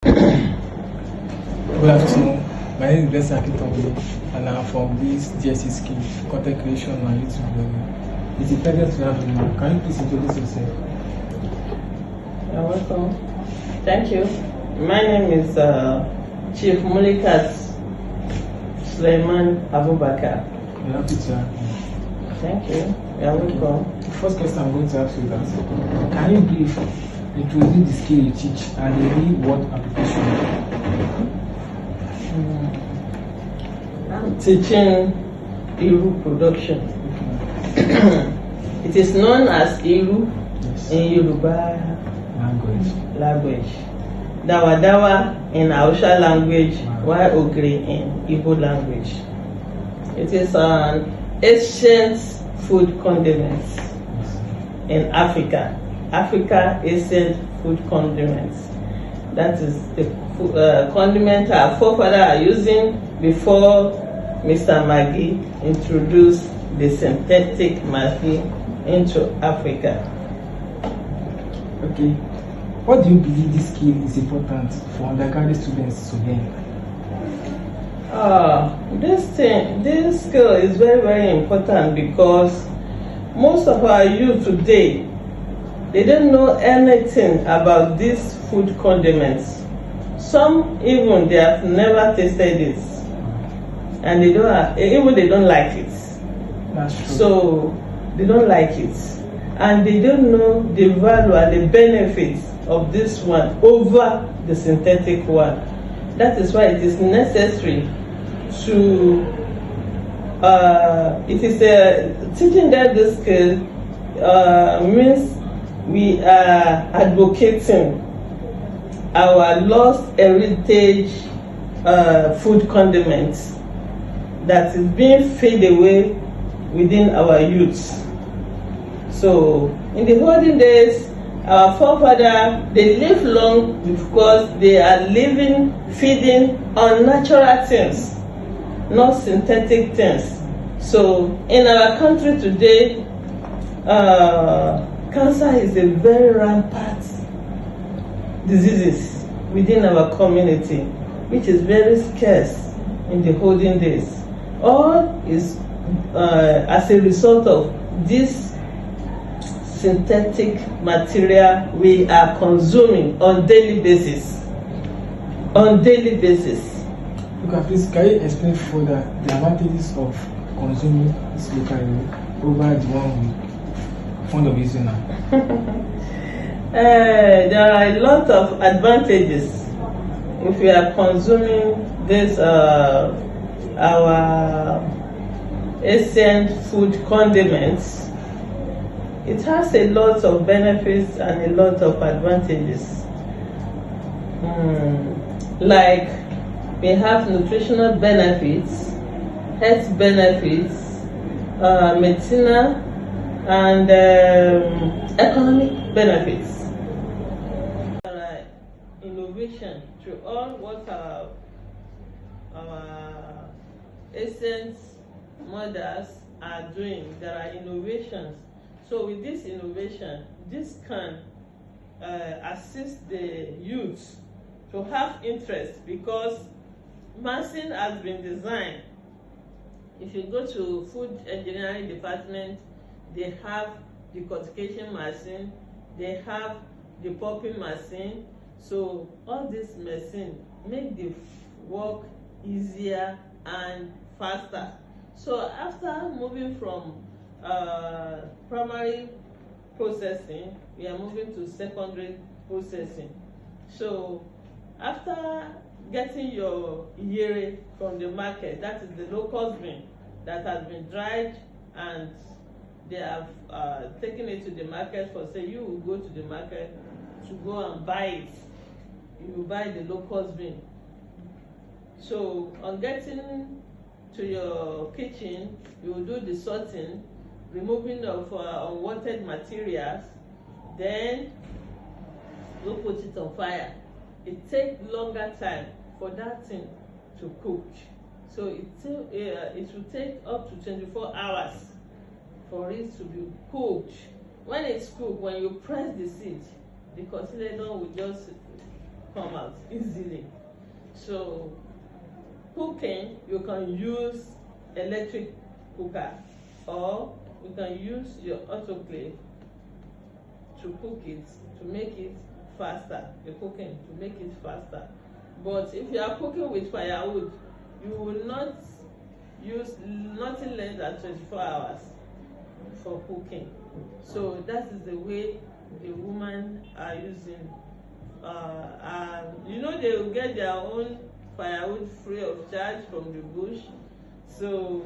Good afternoon. My name is Blessing Akintoye, and I'm from this GSC scheme, content creation and YouTube blogging. It's a pleasure to have you now. Can you please introduce yourself? You're welcome. Thank you. My name is Chief Mulikat Suleiman Abubakar. We're happy to have you. Thank you. You're welcome. The first question I'm going to ask you is that can you brief introduce the skill you teach and the real world application? I'm teaching Iru production. It is known as Iru in Yoruba language. Dawadawa in Hausa language, while Ogre in Igbo language. It is an ancient food condiment in Africa. Africa ancient food condiments. That is the condiment our forefathers are using before Mr. Maggi introduced the synthetic Maggi into Africa. Okay. What do you believe this skill is important for undergraduate students to learn? This skill is very, very important because most of our youth today, they don't know anything about these food condiments. Some even they have never tasted it, and they don't like it. That's true. So they don't like it, and they don't know the value and the benefits of this one over the synthetic one. That is why it is necessary to teaching them this skill means we are advocating our lost heritage food condiments that is being faded away within our youth. So in the olden days, our forefathers, they live long because they are feeding on natural things, not synthetic things. So in our country today, cancer is a very rampant disease within our community, which is very scarce in the olden days. All is as a result of this synthetic material we are consuming on daily basis. Okay, please, can you explain further the advantages of consuming this local over the one we fond of using now? There are a lot of advantages if we are consuming this our ancient food condiments. It has a lot of benefits and a lot of advantages. Like we have nutritional benefits, health benefits, medicinal and economic benefits. Innovation to all what our ancient mothers are doing. There are innovations. So with this innovation, this can assist the youth to have interest because machine has been designed. If you go to food engineering department, they have the cultivation machine, they have the popping machine. So all this machine make the work easier and faster. So after moving from primary processing, we are moving to secondary processing. So after getting your yere from the market, that is the locust bean that has been dried and they have taken it to the market for say you will go to the market to go and buy it. You will buy the locust bean. So on getting to your kitchen, you will do the sorting, removing of unwanted materials, then you put it on fire. It takes longer time for that thing to cook. So it will take up to 24 hours for it to be cooked. When it's cooked, when you press the seed, the cotyledon will just come out easily. So cooking, you can use electric cooker, or you can use your autoclave to cook it, to make it faster, the cooking to make it faster. But if you are cooking with firewood, you will not use nothing less than 24 hours for cooking. So that is the way the women are using. You know, they will get their own firewood free of charge from the bush. So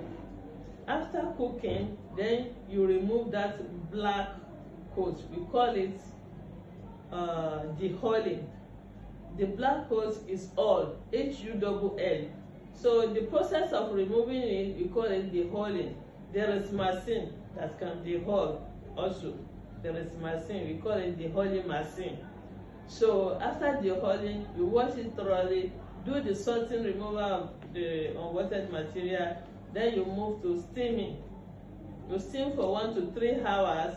after cooking, then you remove that black coat. We call it dehulling. The black coat is hull, Hull. So the process of removing it, we call it dehulling. There is machine that can dehull also. There is machine, we call it dehulling machine. So after dehulling, you wash it thoroughly, do the sorting removal of the unwanted material, then you move to steaming. You steam for 1 to 3 hours.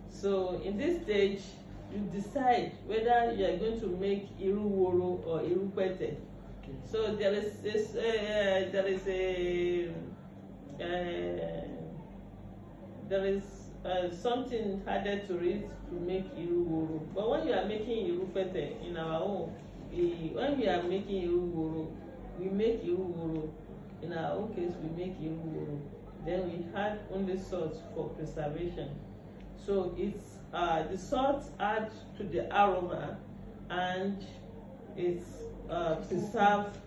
So in this stage, you decide whether you are going to make iruworo or irupete. Okay. So there is something added to it to make iruworo. But when you are making irupete in our own, when we are making iruworo, we make iruworo. In our own case, we make iruworo. Then we add only salt for preservation. So it's the salt adds to the aroma, and it preserves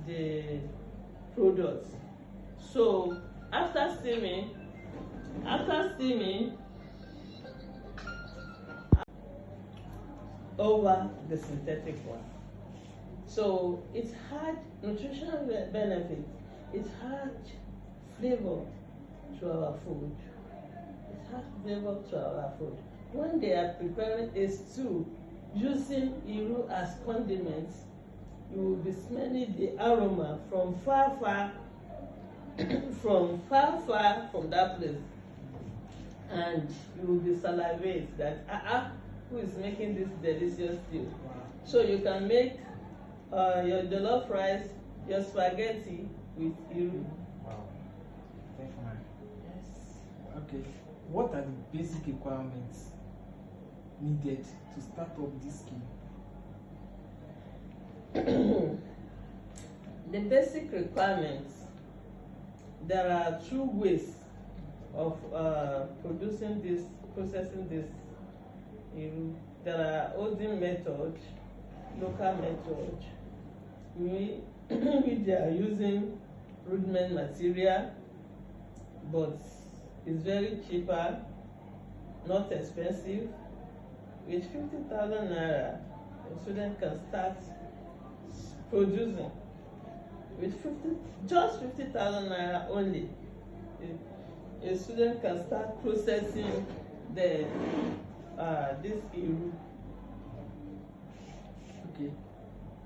the product. So after steaming, over the synthetic one. So it had nutritional benefit. It had flavor to our food. It has flavor to our food. When they are preparing a stew using iru as condiments, you will be smelling the aroma from far from that place, and you will be salivate that who is making this delicious stew. Wow. So you can make your jollof rice, your spaghetti with iru. Wow, definitely. Yes. Okay. What are the basic requirements needed to start up this scheme? The basic requirements, there are 2 ways of processing this. There are olden method, local method. We are using rudiment material, but it's very cheaper, not expensive. With 50,000 naira, a student can start producing. With just 50,000 naira only, a student can start processing the this iru. Okay.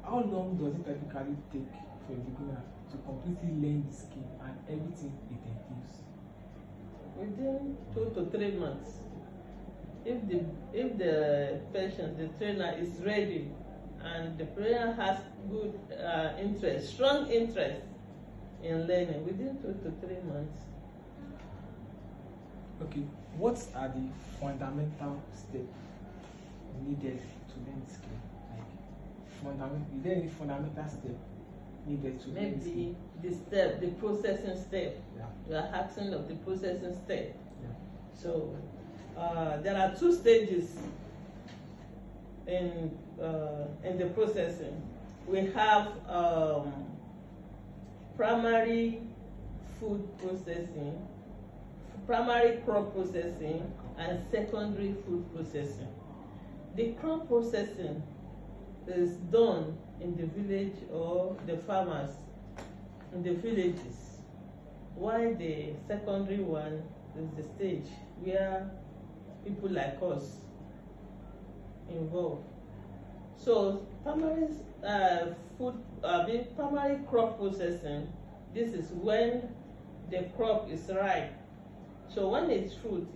How long does it typically take for a beginner to completely learn the skill and everything it entails? Within 2 to 3 months. If the patient, the trainer is ready, and the player has good interest, strong interest in learning, within 2 to 3 months. Okay, what are the fundamental steps needed to learn the skill? Is there any fundamental step needed to learn the skill? Maybe the processing step. Yeah. You are asking of the processing step. Yeah. So there are 2 stages in the processing. We have primary food processing, primary crop processing, and secondary food processing. The crop processing is done in the village or the farmers in the villages, while the secondary one is the stage where people like us involved. So primary primary crop processing, this is when the crop is ripe. So when it's fruit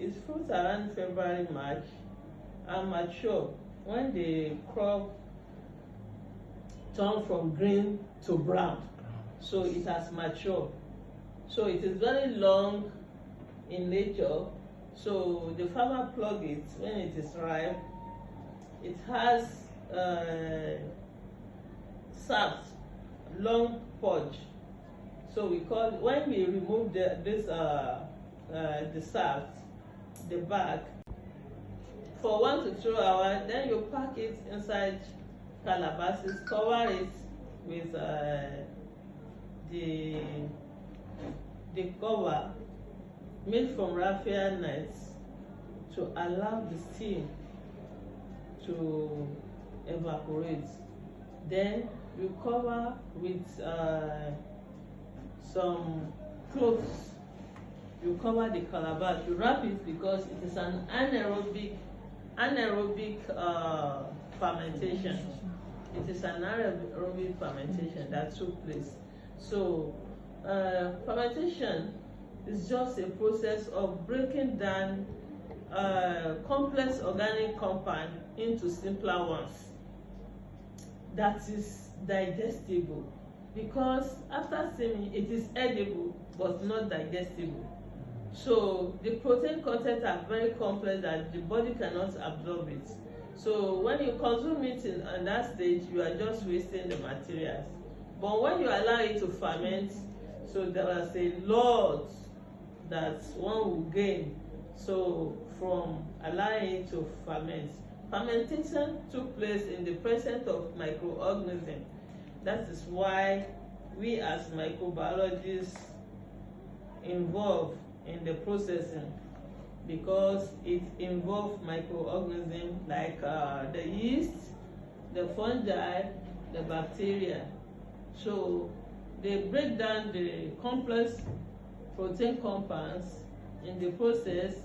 around February, March, and mature when the crop turn from green to brown. So it has matured. So it is very long in nature. So the farmer plug it when it is ripe. It has shaft, long pudge. So we call, when we remove the shaft, the back, for 1 to 2 hours, then you pack it inside calabashes, cover it with the cover made from raffia nets to allow the steam to evaporate. Then you cover with some cloths. You cover the calabash. You wrap it because it is an anaerobic fermentation. It is an anaerobic fermentation that took place. So fermentation is just a process of breaking down complex organic compound into simpler ones that is digestible, because after steaming it is edible but not digestible. So the protein content are very complex that the body cannot absorb it. So when you consume it in that stage, you are just wasting the materials. But when you allow it to ferment, so there is a lot that one will gain. So from allowing it to ferment. Fermentation took place in the presence of microorganisms. That is why we as microbiologists involved in the processing, because it involves microorganisms like the yeast, the fungi, the bacteria. So they break down the complex protein compounds. In the process,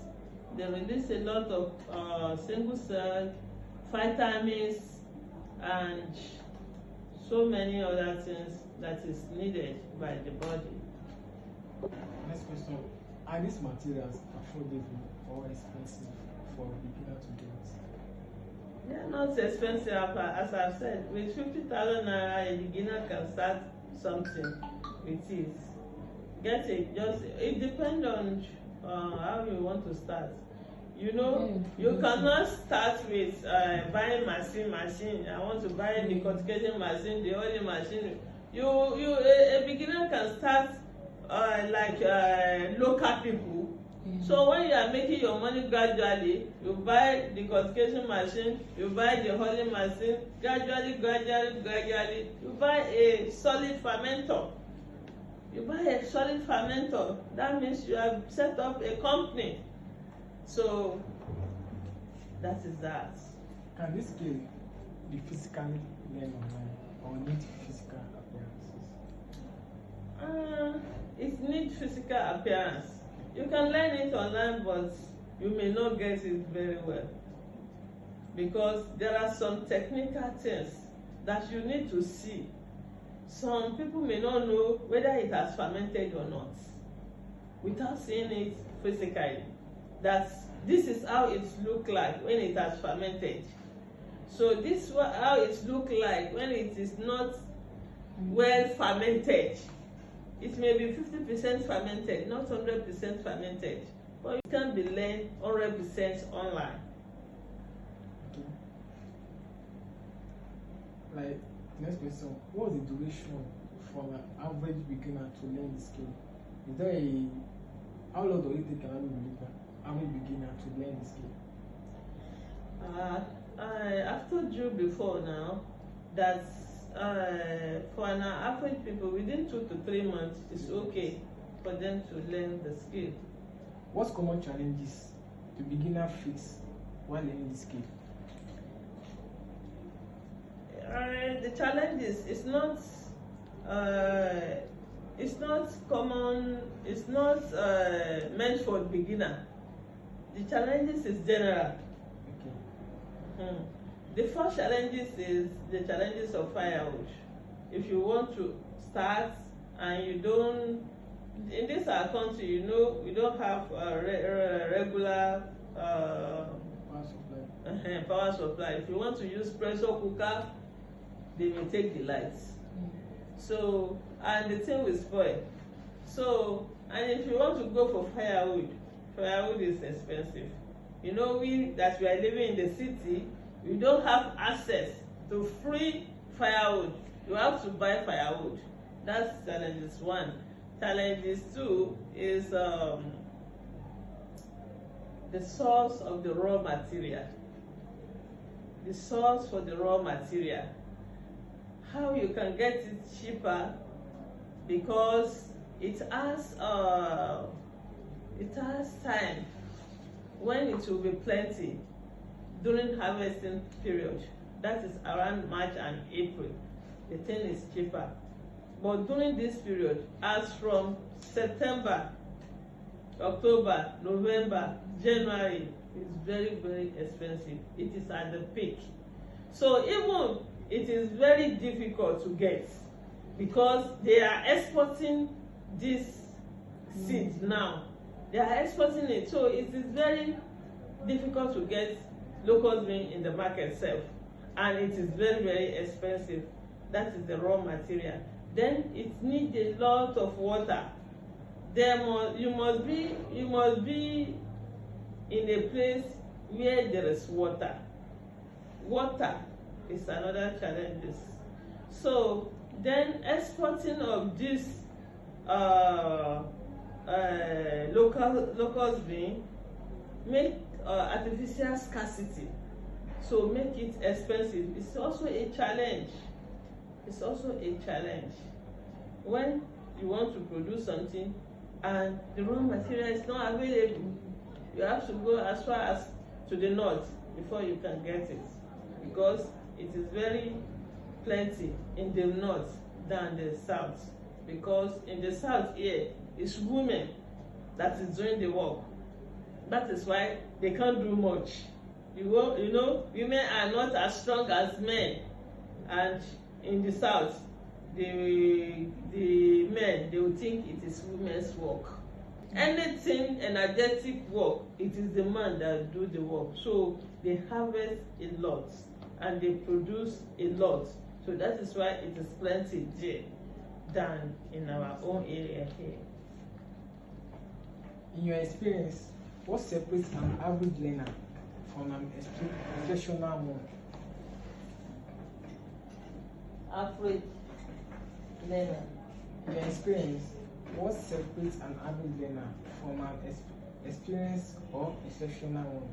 they release a lot of single cell, vitamins, and so many other things that is needed by the body. Next question. Are these materials affordable or expensive for a beginner to get? They are not expensive, as I've said. With 50,000 naira, a beginner can start something with it. Get it. Just it depends on how you want to start. You know, you cannot start with buying machine. I want to buy the cultivating machine, the oil machine. A beginner can start like local people. So when you are making your money gradually, you buy the cultivating machine, you buy the holding machine, gradually, you buy a solid fermenter. You buy a solid fermenter. That means you have set up a company. So that is that. Can this skill be physically learned online or need physical appearances? It needs physical appearance. You can learn it online, but you may not get it very well, because there are some technical things that you need to see. Some people may not know whether it has fermented or not without seeing it physically. That this is how it looks like when it has fermented. So this is how it looks like when it is not well fermented. It may be 50% fermented, not 100% fermented. But it can be learned 100% online. Okay. Like, next question, what is the duration for an average beginner to learn the skill? Is there how long does it take an average beginner to learn the skill? I've told you before now that for an average people, within 2 to 3 months, it's okay for them to learn the skill. What common challenges do beginner face while learning the skill? The challenge is it's not common. It's not meant for beginner. The challenges is general. Okay. The first challenges is the challenges of firewood. If you want to start and you don't, in this our country, you know, we don't have regular Power supply. power supply. If you want to use pressure cooker, they may take the lights. So, and the thing will spoil. So, and if you want to go for firewood, firewood is expensive. You know, we that we are living in the city, we don't have access to free firewood. You have to buy firewood. That's challenges one. Challenges two is the source of the raw material. The source for the raw material. How you can get it cheaper, because it has time when it will be plenty during harvesting period. That is around March and April. The thing is cheaper. But during this period, as from September, October, November, January, it's very, very expensive. It is at the peak. So even it is very difficult to get, because they are exporting this seed now. They are exporting it. So it is very difficult to get locust bean in the market itself. And it is very, very expensive. That is the raw material. Then it needs a lot of water. You must be in a place where there is water. Water is another challenge. So then exporting of this locust bean make artificial scarcity. So make it expensive. It's also a challenge. It's also a challenge when you want to produce something and the raw material is not available. You have to go as far as to the north before you can get it, because it is very plenty in the north than the south. Because in the south here, it's women that is doing the work. That is why they can't do much. You know, women are not as strong as men, and in the south, the men, they will think it is women's work. Anything energetic work, it is the man that do the work. So they harvest a lot and they produce a lot. So that is why it is plenty there than in our own area here. In your experience, what separates an average learner from an exceptional one? Average learner. In your experience, what separates an average learner from an experienced or exceptional one?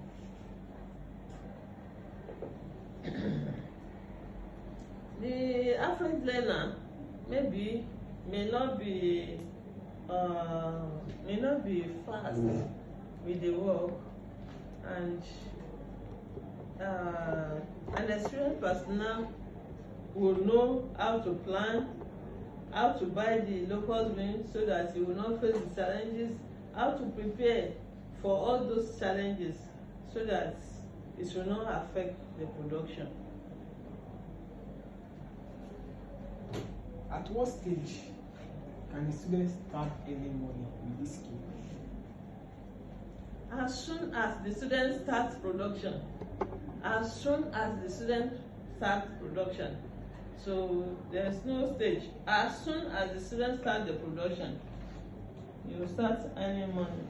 The average learner may not be fast with the work, and an experienced personnel will know how to plan, how to buy the locust bean so that you will not face the challenges, how to prepare for all those challenges so that it will not affect the production. At what stage can the students start earning money with this skill? As soon as the student starts production. As soon as the student starts production. So there's no stage. As soon as the student starts the production, you start earning money.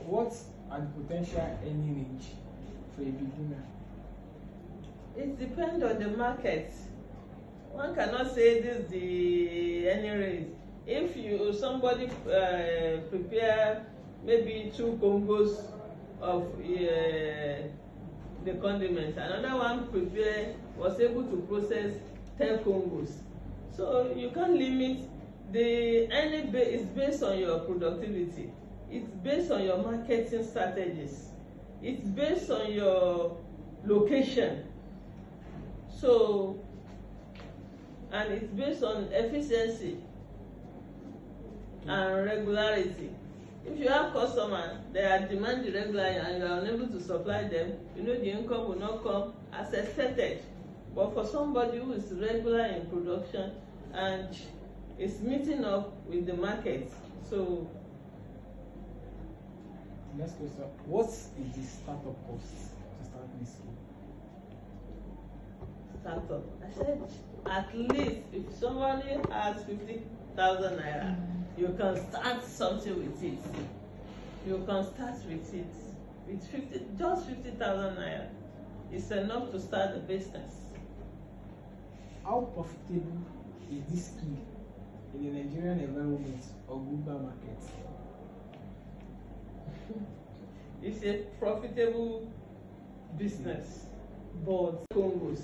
What are the potential earning range for a beginner? It depends on the market. One cannot say this is the earning range. If somebody prepare maybe 2 Congos of the condiments, another one was able to process 10 Congos. So you can't limit the earning. Is based on your productivity. It's based on your marketing strategies. It's based on your location. So, and it's based on efficiency and regularity. If you have customers, they are demanding regularly and you are unable to supply them, the income will not come as expected. But for somebody who is regular in production and is meeting up with the market, so. Next question: what is the startup cost to start this school? startup. I said, at least if somebody has 50,000 naira, you can start something with it. You can start with it. With just 50,000 naira, it's enough to start the business. How profitable is this skill in the Nigerian environment or global market? It's a profitable business, but Congos.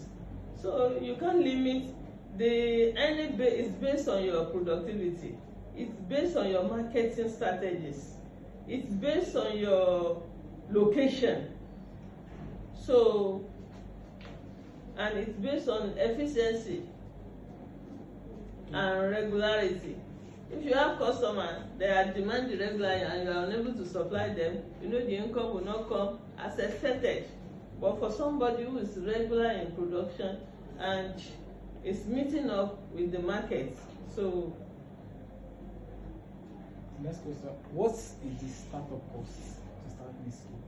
So you can't limit it's based on your productivity. It's based on your marketing strategies. It's based on your location. So, and it's based on efficiency and regularity. If you have customers, they are demanding regularly and you are unable to supply them, you know the income will not come as expected. But for somebody who is regular in production and is meeting up with the market, so. Next question: what is the startup cost to start this skill?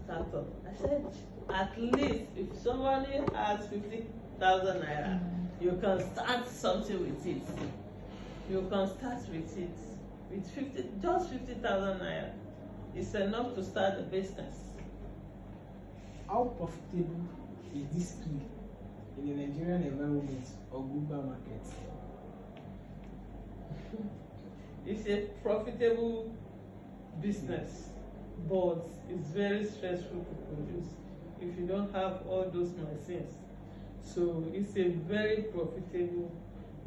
Startup. I said, at least if somebody has 50,000 naira, you can start something with it. You can start with it. With just 50,000 naira, it's enough to start the business. How profitable is this skill in the Nigerian environment or global market? It's a profitable business, but it's very stressful to produce if you don't have all those machines. So it's a very profitable.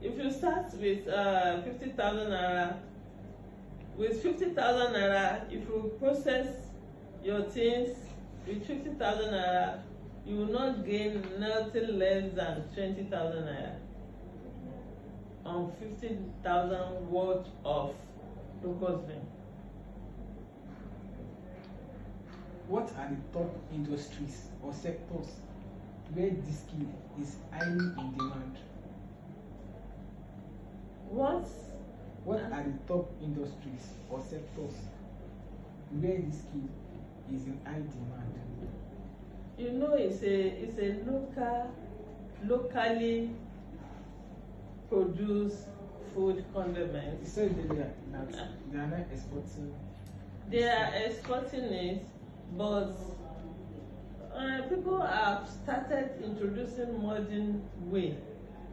If you start with 50,000 naira, with 50,000 naira, if you process your things with 50,000 naira, you will not gain nothing less than 20,000 naira on 50,000 worth of Locust bean. What are the top industries or sectors where this skill is highly in demand? What are the top industries or sectors where this skill is in high demand? You know, it's a locally produced food condiment. You said that they are not exporting. They are exporting it, but people have started introducing modern way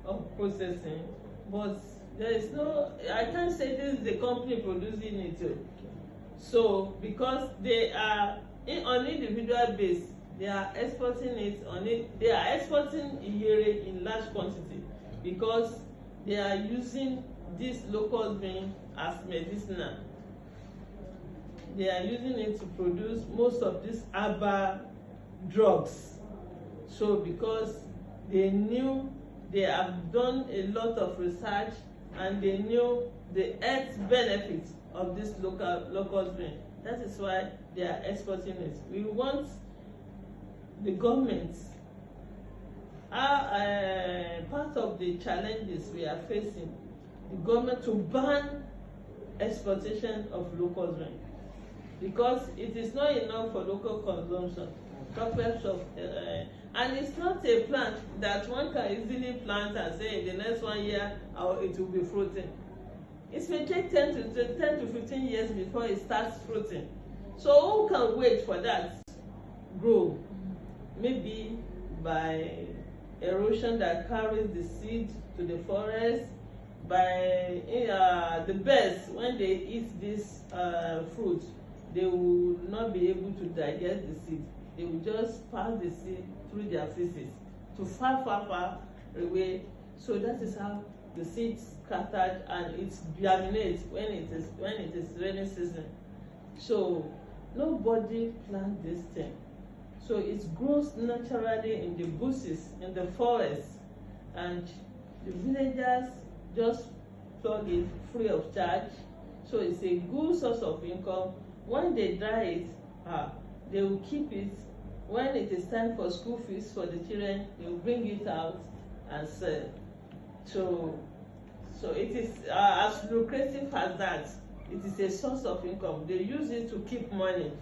of processing, but there is no, I can't say this is the company producing it. So because they are on individual base, they are exporting it on it. They are exporting Iyere in large quantity because they are using this Locust bean as medicinal. They are using it to produce most of these herbal drugs. So because they knew, they have done a lot of research and they knew the health benefits of this Locust bean. That is why they are exporting it. We want the government, part of the challenges we are facing, the government to ban exportation of Locust bean, because it is not enough for local consumption. And it's not a plant that one can easily plant and say in the next 1 year it will be fruiting. It may take 10 to 15 years before it starts fruiting. So who can wait for that grow? Maybe by erosion that carries the seed to the forest, by the birds, when they eat this fruit, they will not be able to digest the seed. They will just pass the seed through their feces to far away. So that is how the seed scattered and it germinates when it is rainy season. So nobody plants this thing. So it grows naturally in the bushes, in the forest, and the villagers just plug it free of charge. So it's a good source of income. When they dry it, they will keep it. When it is time for school fees for the children, they will bring it out and sell. So it is as lucrative as that. It is a source of income. They use it to keep money.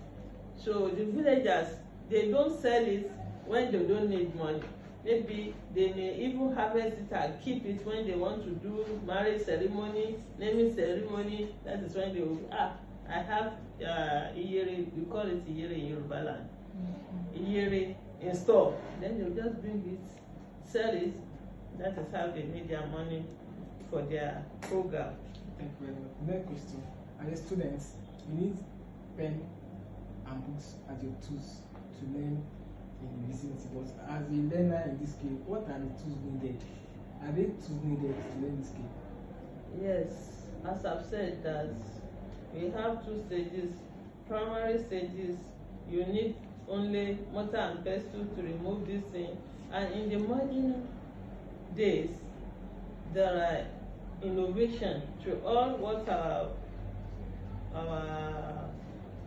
So the villagers, they don't sell it when they don't need money. Maybe they may even harvest it and keep it when they want to do marriage ceremony, naming ceremony. That is when they will, I have iyere, we call it iyere in Yoruba land. Iyere in store. Then they'll just bring it, sell it. That is how they make their money for their program. Thank you very much. Next question. As a student, you need pen and books as your tools to learn in the vicinity. But as a learner in this case, what are the tools needed? Are they tools needed to learn this game? Yes, as I've said that we have two stages. Primary stages, you need only mortar and pestle to remove this thing. And in the modern days, there are innovation to all what our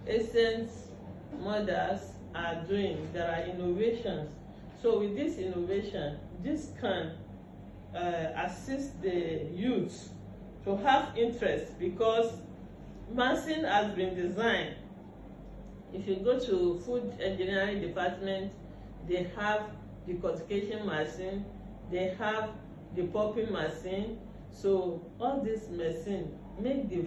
ancient mothers are doing. There are innovations. So with this innovation, this can assist the youth to have interest, because machine has been designed. If you go to food engineering department, they have the cultivation machine, they have the popping machine. So all this machine make the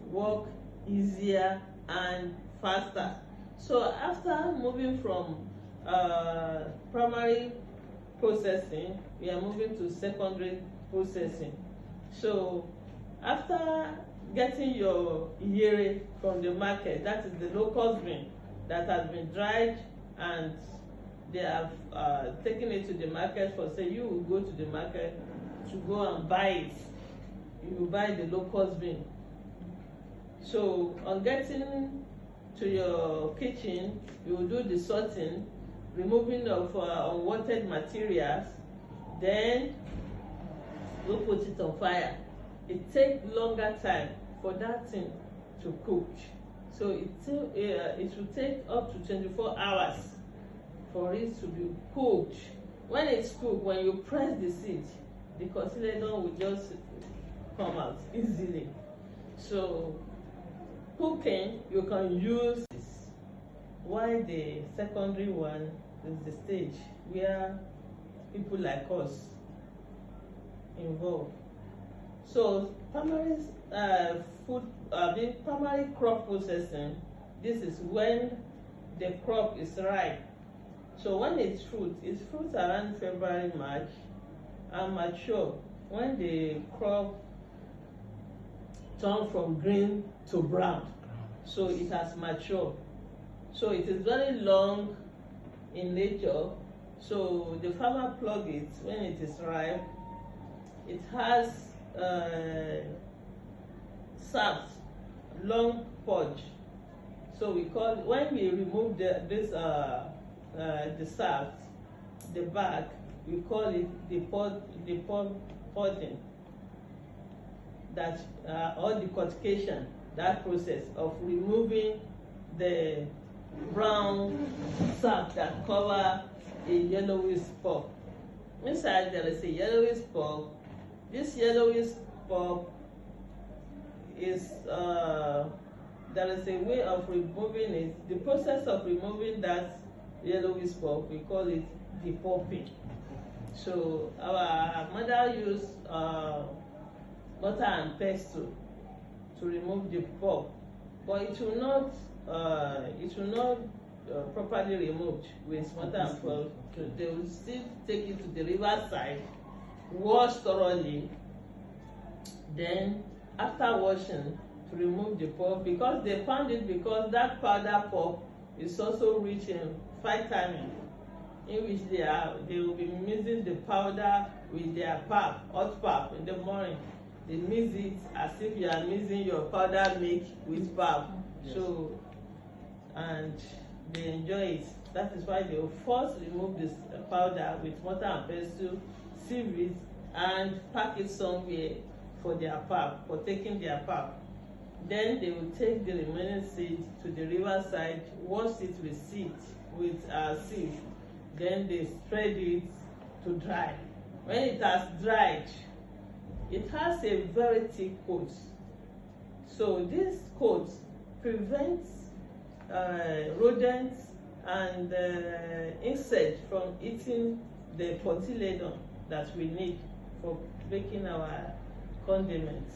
work easier and faster. So after moving from primary processing, we are moving to secondary processing. So after getting your iyere from the market, that is the locust bean that has been dried, and they have taken it to the market for, say, you will go to the market to go and buy it. You will buy the locust bean. So on getting to your kitchen, you will do the sorting, removing of unwanted materials, then you put it on fire. It takes longer time for that thing to cook. So it will take up to 24 hours for it to be cooked. When it's cooked, when you press the seed, the cotyledon will just come out easily. So cooking, you can use this. While the secondary one is the stage where people like us involved. So primary primary crop processing, this is when the crop is ripe. So when it's fruit around February, March, and mature when the crop turn from green to brown. So it has matured. So it is very long in nature. So the farmer plug it when it is ripe. It has saps, long podge. So we call, when we remove the saps, the back, we call it the podding. That or the cultivation, that process of removing the brown sap that cover a yellowish pulp. Inside there is a yellowish pulp. This yellowish pulp is there is a way of removing it. The process of removing that yellowish pulp, we call it depulping. So our mother used mortar and pestle to remove the pulp, but it will not properly removed with mortar and pestle. They will still take it to the riverside, wash thoroughly. Then after washing, to remove the pulp, because they found it, because that powder pulp is also rich in vitamin, in which they will be mixing the powder with their pap, hot pap in the morning. They mix it as if you are mixing your powder milk with pap. Yes. So, and they enjoy it. That is why they will first remove this powder with mortar and pestle, sieve it, and pack it somewhere for their pap, for taking their pap. Then they will take the remaining seed to the riverside, wash it with sieve. Then they spread it to dry. When it has dried, it has a very thick coat. So this coat prevents rodents and insect from eating the cotyledon that we need for making our condiments.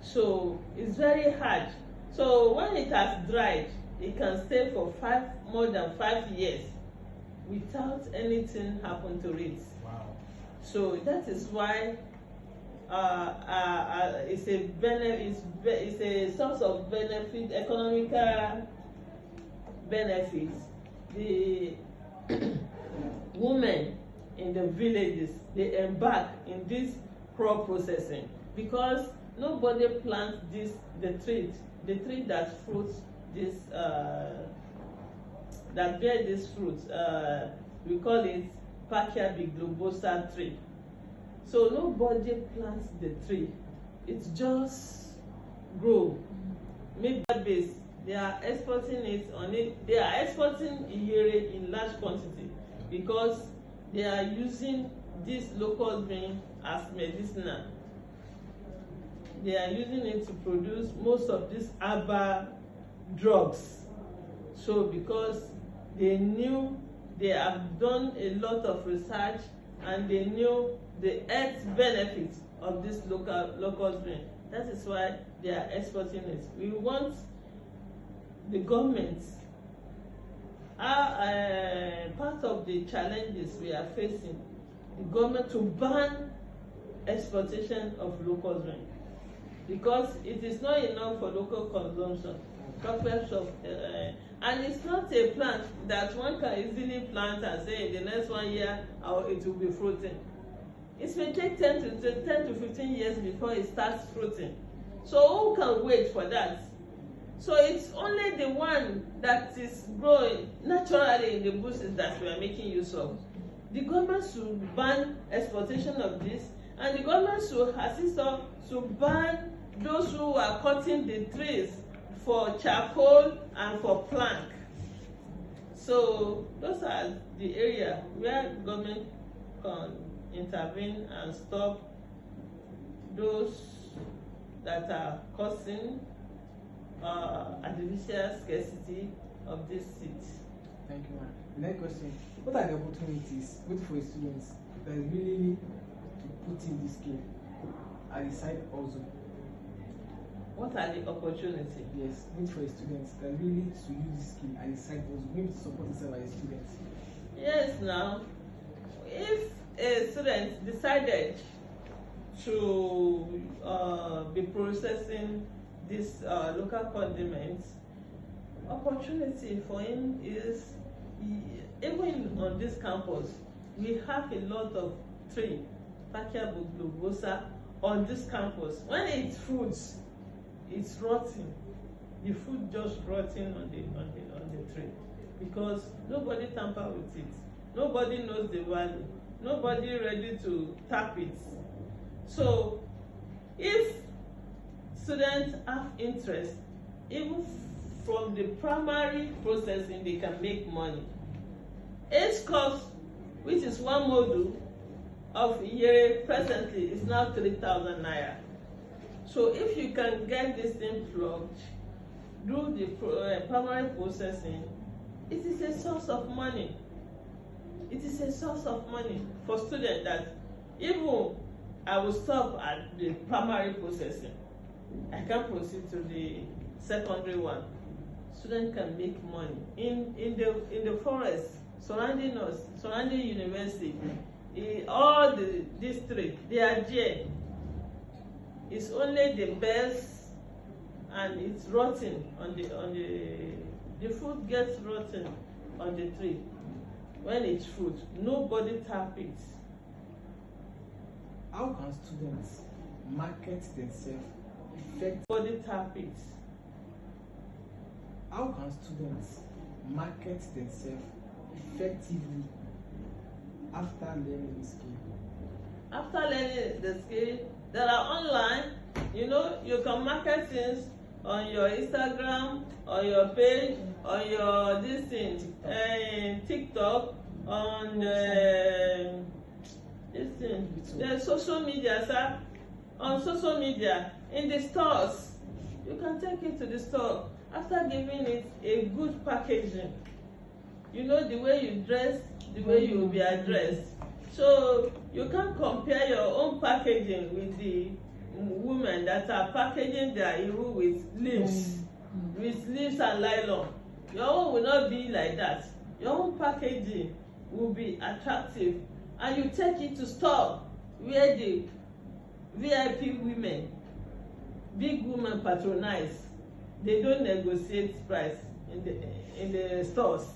So it's very hard. So when it has dried, it can stay for more than 5 years without anything happen to it. Wow. So that is why it's a source of benefit, economical benefits. The women in the villages, they embark in this crop processing because nobody plants the tree that fruits this that bear this fruit. We call it Pachyia biglobosa tree. So nobody plants the tree. It just grow. Maybe base. They are exporting it on it. They are exporting iyere in large quantity because they are using this locust bean as medicinal. They are using it to produce most of these herbal drugs. So because they knew, they have done a lot of research and they knew the health benefits of this locust bean. That is why they are exporting it. We want the government, part of the challenges we are facing, the government to ban exportation of locust bean because it is not enough for local consumption. And it's not a plant that one can easily plant and say in the next 1 year it will be fruiting. It may take 10 to 15 years before it starts fruiting. So who can wait for that? So it's only the one that is growing naturally in the bushes that we are making use of. The government should ban exportation of this, and the government should assist us to ban those who are cutting the trees for charcoal and for plank. So those are the area where government can intervene and stop those that are causing artificial scarcity of this seed. Thank you, ma'am. The next question: what are the opportunities, both for students that really need to put in this skill at the side also? What are the opportunities? Yes, both for students that really need to use this skill at the side also, maybe to support themselves as students. Yes, now, if a student decided to be processing this local condiments, opportunity for him is, even on this campus, we have a lot of tree, Pachyia biglobosa, on this campus. When it fruits, it's rotting. The food just rotting on the tree because nobody tamper with it. Nobody knows the value. Nobody ready to tap it. So if students have interest, even from the primary processing, they can make money. Age cost, which is one module of iyere presently, is now 3,000 naira. So if you can get this thing plugged, do the primary processing, it is a source of money. It is a source of money for students that even I will stop at the primary processing. I can proceed to the secondary one. Students can make money in the forest surrounding us, surrounding university. All the district, they are there. It's only the best, and it's rotting on the fruit gets rotten on the tree. When it's fruit, nobody tap it. How can students market themselves effectively? Nobody tap it. How can students market themselves effectively after learning the skill? After learning the skill, there are online, you can market things on your Instagram, on your page, on your this thing, TikTok, on this thing, the social media, sir. On social media, in the stores, you can take it to the store after giving it a good packaging. You know the way you dress, the way you will be addressed. So you can't compare your own packaging with the women that are packaging their iru with leaves, with leaves and nylon. Your own will not be like that. Your own packaging will be attractive, and you take it to store where the VIP women, big women patronize. They don't negotiate price in the stores,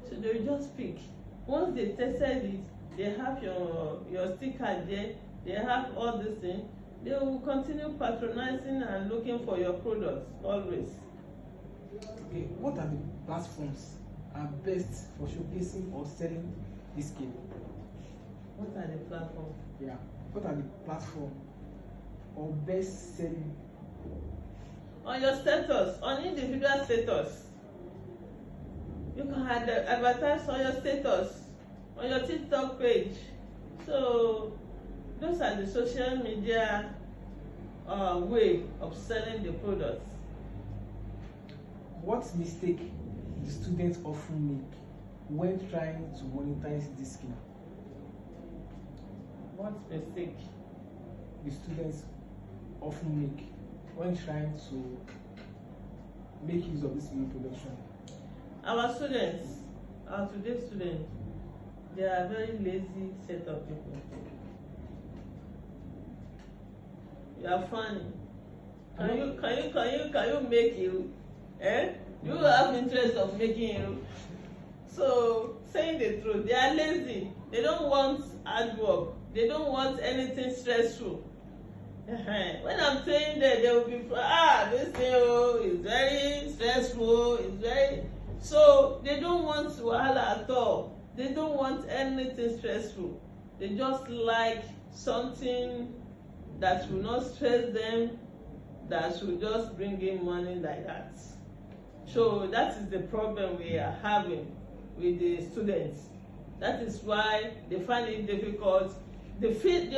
so they just pick. Once they tested it, they have your sticker there, they have all these things. They will continue patronizing and looking for your products always. Okay, what are the platforms are best for showcasing or selling this skill? What are the platforms? Yeah, what are the platform or best selling? On your status, on individual status, you can advertise on your status, on your TikTok page. So those are the social media way of selling the products. What mistake do students often make when trying to monetize this skill? What mistake? The students often make when trying to make use of this video production. Our students, our today's students, they are a very lazy set of people. You are funny. Can you make you? You have interest of making you. So saying the truth, they are lazy. They don't want hard work. They don't want anything stressful. When I'm saying that, they will be this thing is very stressful. It's very so they don't want wahala at all. They don't want anything stressful. They just like something that will not stress them, that will just bring in money like that. So that is the problem we are having with the students. That is why they find it difficult. The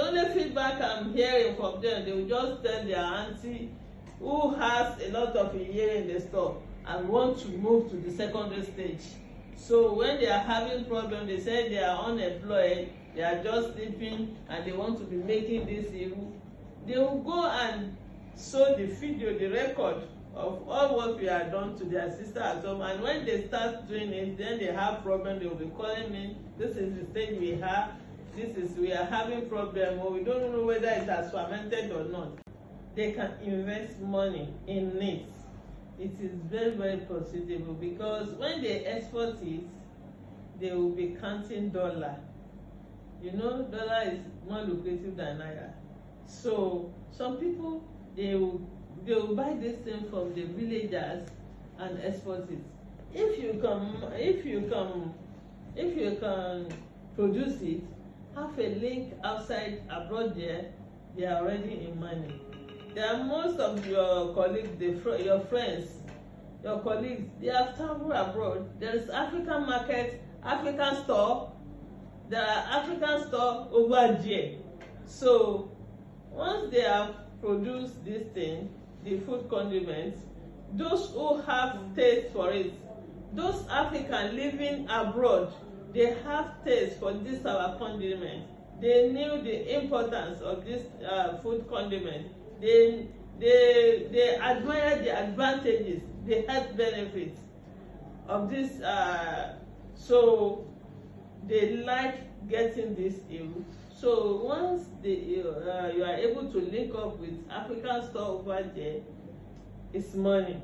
only feedback I'm hearing from them, they will just tell their auntie who has a lot of year in the store and want to move to the secondary stage. So when they are having problems, they say they are unemployed, they are just sleeping, and they want to be making this iru. They will go and show the video, the record of all what we have done to their sister at home, and when they start doing it, then they have problem. They will be calling me, this is the stage we have, we are having problem, or we don't know whether it has fermented or not. They can invest money in it. It is very, very profitable, because when they export it, they will be counting dollar. You know, dollar is more lucrative than naira. So some people, they will buy this thing from the villagers and export it. If you can produce it, have a link outside abroad there, they are already in money. There are most of your colleagues, your friends, your colleagues, they have traveled abroad. There is African market, African store. There are African store over there. So once they have produced this thing, the food condiments, those who have taste for it, those Africans living abroad, they have taste for this our condiment. They knew the importance of this food condiment. They admire the advantages, the health benefits of this. So they like getting this ill. So once you are able to link up with African store over there, it's money.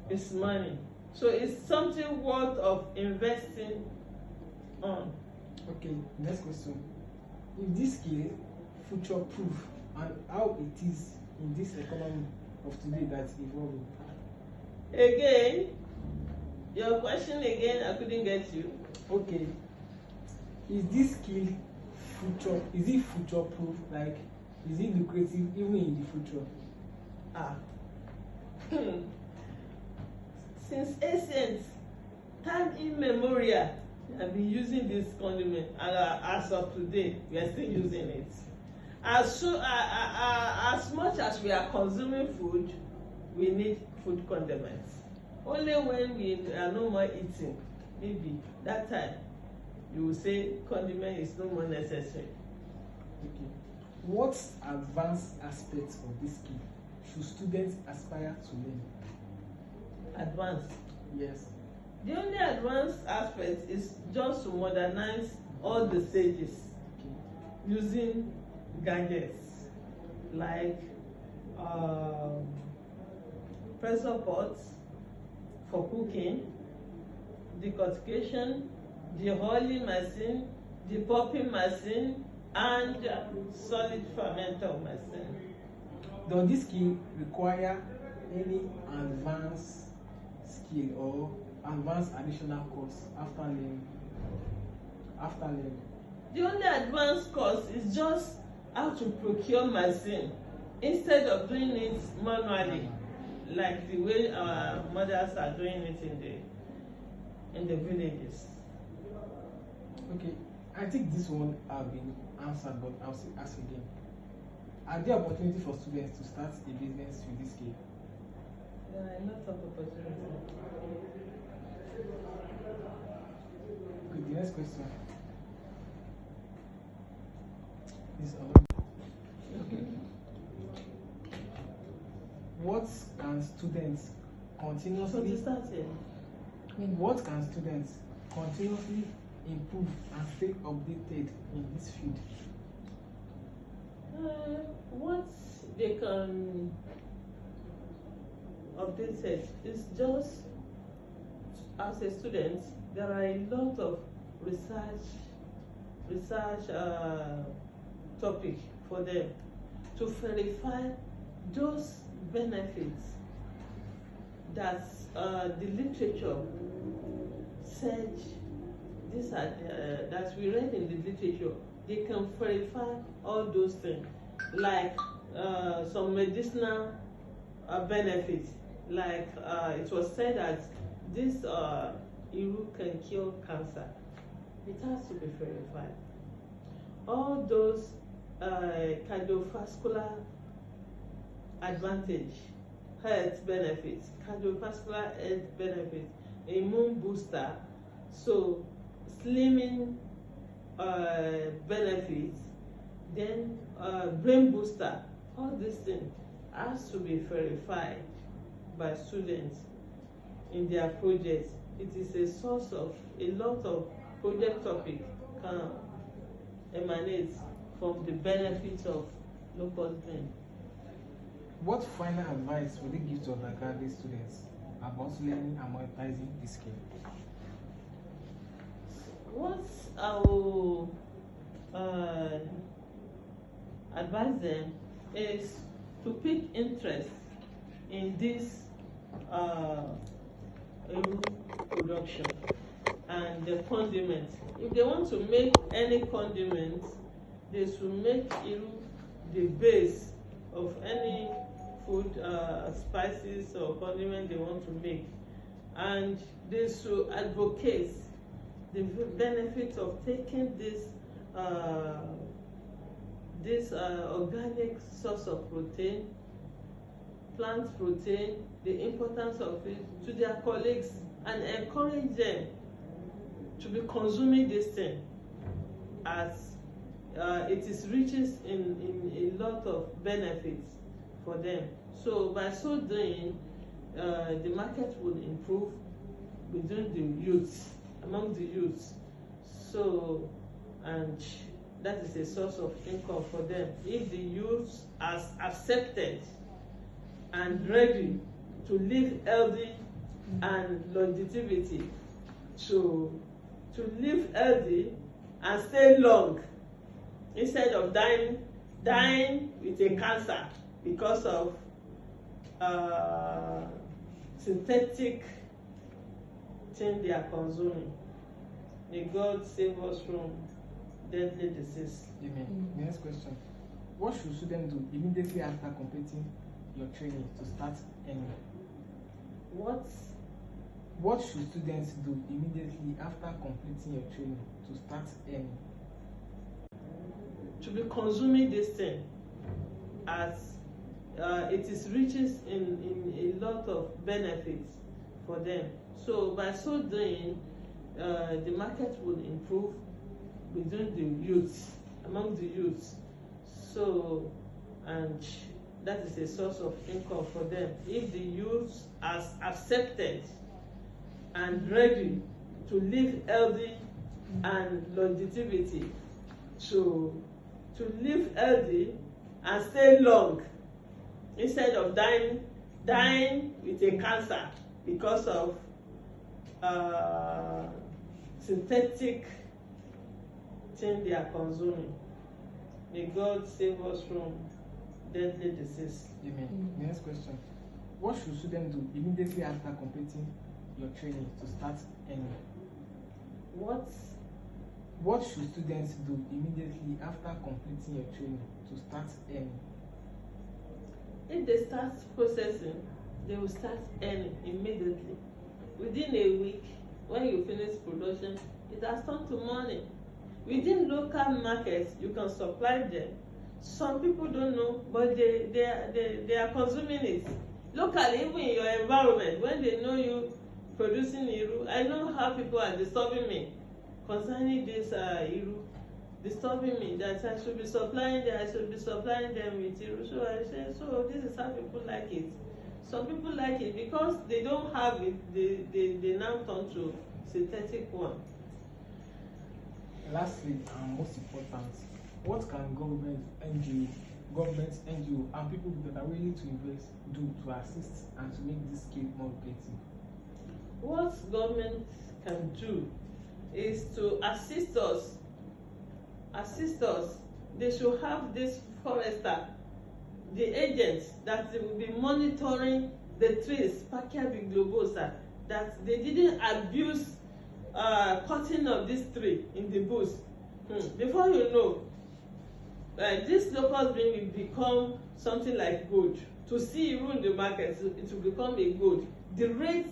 It's money. So it's something worth of investing on. Okay, next question. If this skill future proof, and how it is in this economy of today that's evolving? Again, your question again, I couldn't get you. Okay. Is this skill future proof? Like, is it lucrative even in the future? Since ancient time immemorial, we have been using this condiment, and as of today, we are still using it. As much as we are consuming food, we need food condiments. Only when we are no more eating, maybe that time you will say condiment is no more necessary. Okay. What advanced aspects of this skill should students aspire to learn? Advanced. Yes. The only advanced aspect is just to modernize all the stages using gadgets like pressure pots for cooking, decortication, dehulling machine, depumping machine, and solid fermenter machine. Does this skill require any advanced skill or advanced additional course after learning? The only advanced course is just how to procure machine instead of doing it manually, like the way our mothers are doing it in the villages. Okay, I think this one have been answered, but I'll still ask again. Are there opportunities for students to start a business with this skill? There are a lot of opportunities. Okay, the next question is what can students continuously what can students continuously improve and stay updated in this field? What they can update it is just, as a student, there are a lot of research topic for them to verify those benefits that the literature said, these are that we read in the literature. They can verify all those things, like some medicinal benefits, like it was said that this Iru can cure cancer. It has to be verified. All those cardiovascular advantage, health benefits, cardiovascular health benefits, immune booster, so slimming benefits, then brain booster, all these things has to be verified by students in their projects. It is a source of a lot of project topic can emanate from the benefits of Locust bean. What final advice would you give to undergraduate students about learning and monetizing this skill? What I will advise them is to pick interest in this production and the condiment. If they want to make any condiment, they should make Iru the base of any food, spices or condiment they want to make, and they should advocate the benefits of taking this organic source of protein, plant protein, the importance of it to their colleagues, and encourage them to be consuming this thing, as it is riches in a lot of benefits for them. So by so doing, the market will improve within the youth, among the youths. So, and that is a source of income for them. If the youths are accepted and ready to live healthy and longevity, to live healthy and stay long, instead of dying with a cancer because of synthetic thing they are consuming. May God save us from deadly disease. Amen. The next question. What should students do immediately after completing your training to start earning? What should students do immediately after completing your training to start earning? To be consuming this thing, as it is riches in a lot of benefits for them. So by so doing, the market will improve within the youth, among the youth. So, and that is a source of income for them. If the youth are accepted and ready to live healthy and longevity, to live healthy and stay long, instead of dying with a cancer because of synthetic thing they are consuming. May God save us from deadly disease. Amen. The next question. What should students do immediately after completing your training to start earning? What should students do immediately after completing your training to start earning? If they start processing, they will start earning immediately. Within a week, when you finish production, it has turned to money. Within local markets, you can supply them. Some people don't know, but they are consuming it. Locally, even in your environment, when they know you producing Iru, I know how people are disturbing me concerning this Iru, disturbing me that I should be supplying them, with Iru. So I say, so this is how people like it. Some people like it because they don't have it, they now turn to synthetic one. Lastly, and most important, what can government, NGO, and people that are willing to invest do to assist and to make this scale more lucrative? What government can do is to assist us. They should have this forester, the agents that will be monitoring the trees, Pachyia globosa, that they didn't abuse cutting of this tree in the bush. Before you know, this locust bean will become something like gold. To see even in the market, it will become a gold. The rate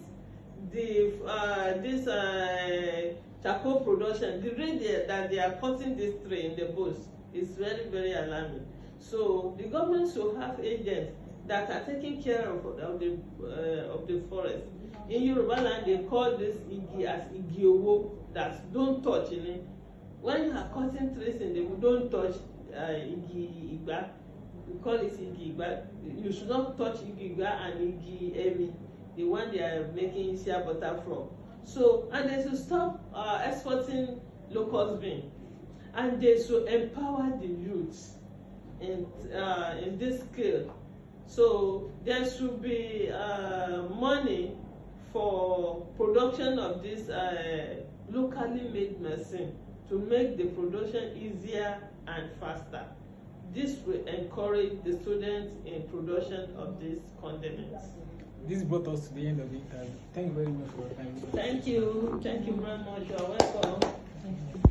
this charcoal production, the rate that they are cutting this tree in the bush is very, very alarming. So the government should have agents that are taking care of the forest. In Yoruba land, they call this igi as igi owo, that don't touch in it. When you are cutting trees in the don't touch igi igba. We call it igi igba. You should not touch igi igba and igi emi, the one they are making shea butter from. So, and they should stop exporting locust bean, and they should empower the youth in this scale. So there should be money for production of this locally made medicine to make the production easier and faster. This will encourage the students in production of these condiments. This brought us to the end of the interview. Thank you very much for your time. Thank you very much. You are welcome. Thank you.